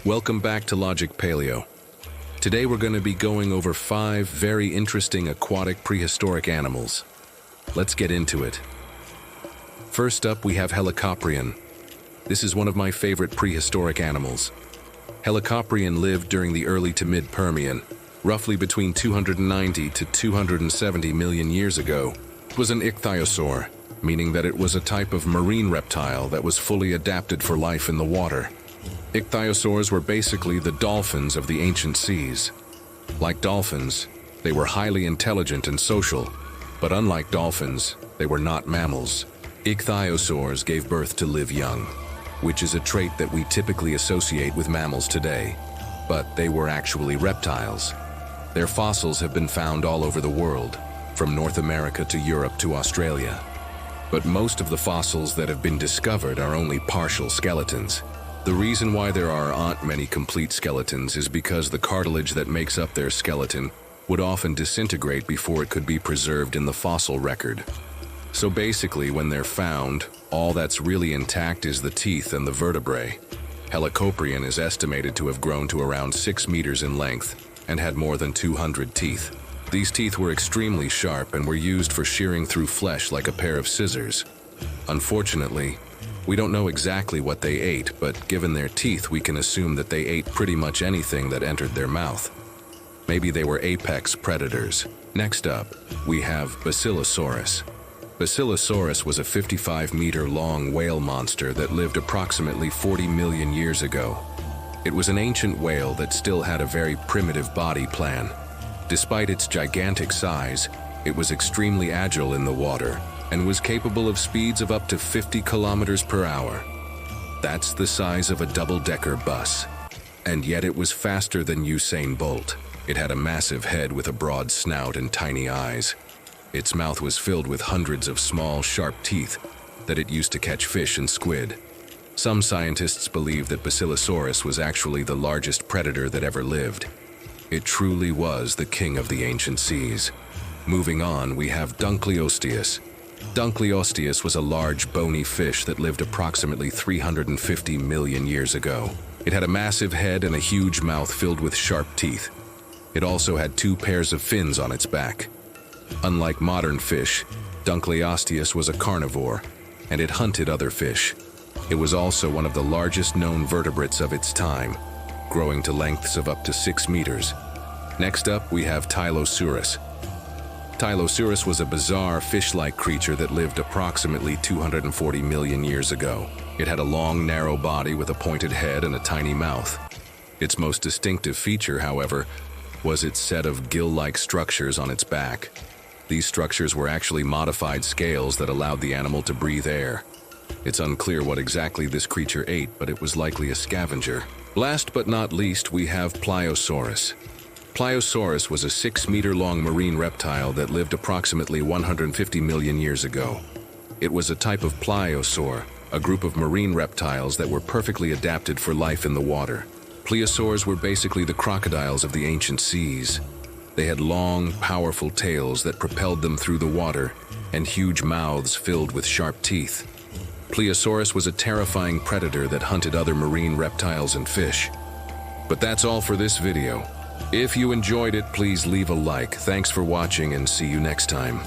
Welcome back to Logic Paleo. Today we're going to be going over 5 very interesting aquatic prehistoric animals. Let's get into it. First up, we have Helicoprion. This is one of my favorite prehistoric animals. Helicoprion lived during the early to mid-Permian, roughly between 290 to 270 million years ago. It was an ichthyosaur, meaning that it was a type of marine reptile that was fully adapted for life in the water. Ichthyosaurs were basically the dolphins of the ancient seas. Like dolphins, they were highly intelligent and social, but unlike dolphins, they were not mammals. Ichthyosaurs gave birth to live young, which is a trait that we typically associate with mammals today, but they were actually reptiles. Their fossils have been found all over the world, from North America to Europe to Australia. But most of the fossils that have been discovered are only partial skeletons. The reason why there aren't many complete skeletons is because the cartilage that makes up their skeleton would often disintegrate before it could be preserved in the fossil record. So basically, when they're found, all that's really intact is the teeth and the vertebrae. Helicoprion is estimated to have grown to around 6 meters in length and had more than 200 teeth. These teeth were extremely sharp and were used for shearing through flesh like a pair of scissors. Unfortunately, we don't know exactly what they ate, but given their teeth, we can assume that they ate pretty much anything that entered their mouth. Maybe they were apex predators. Next up, we have Basilosaurus. Basilosaurus was a 55-meter-long whale monster that lived approximately 40 million years ago. It was an ancient whale that still had a very primitive body plan. Despite its gigantic size, it was extremely agile in the water and was capable of speeds of up to 50 kilometers per hour. That's the size of a double-decker bus. And yet it was faster than Usain Bolt. It had a massive head with a broad snout and tiny eyes. Its mouth was filled with hundreds of small, sharp teeth that it used to catch fish and squid. Some scientists believe that Basilosaurus was actually the largest predator that ever lived. It truly was the king of the ancient seas. Moving on, we have Dunkleosteus. Dunkleosteus was a large, bony fish that lived approximately 350 million years ago. It had a massive head and a huge mouth filled with sharp teeth. It also had 2 pairs of fins on its back. Unlike modern fish, Dunkleosteus was a carnivore, and it hunted other fish. It was also one of the largest known vertebrates of its time, growing to lengths of up to 6 meters. Next up, we have Tylosaurus. Tylosaurus was a bizarre fish-like creature that lived approximately 240 million years ago. It had a long, narrow body with a pointed head and a tiny mouth. Its most distinctive feature, however, was its set of gill-like structures on its back. These structures were actually modified scales that allowed the animal to breathe air. It's unclear what exactly this creature ate, but it was likely a scavenger. Last but not least, we have Pliosaurus. Pliosaurus was a 6-meter-long marine reptile that lived approximately 150 million years ago. It was a type of pliosaur, a group of marine reptiles that were perfectly adapted for life in the water. Pliosaurs were basically the crocodiles of the ancient seas. They had long, powerful tails that propelled them through the water and huge mouths filled with sharp teeth. Pliosaurus was a terrifying predator that hunted other marine reptiles and fish. But that's all for this video. If you enjoyed it, please leave a like. Thanks for watching and see you next time.